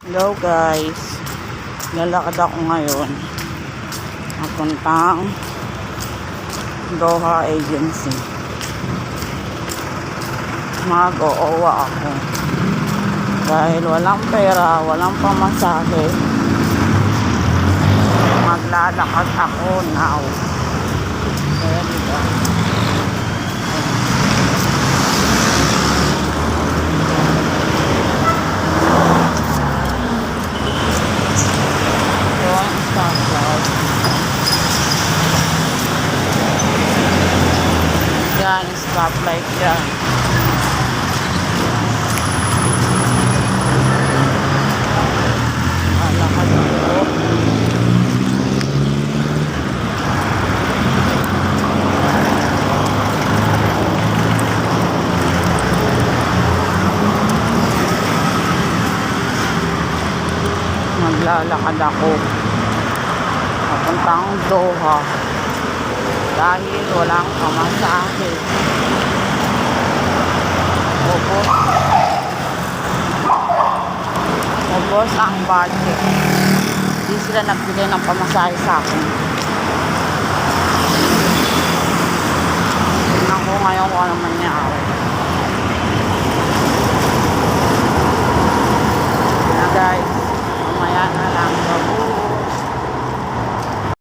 Hello guys, lalakad ako ngayon papuntang Doha Agency. Mag-oowa ako dahil walang pera, walang pamasahe. Maglalakad ako now. Kaya diba? Yan, stoplight yan. Alakad ako. Maglalakad ako papuntang Doha dahil walang pamasahe. Ubos ang budget. Hindi sila nagbigay ng pamasahe sa akin. Tingnan ko ngayon kung ano mangyari.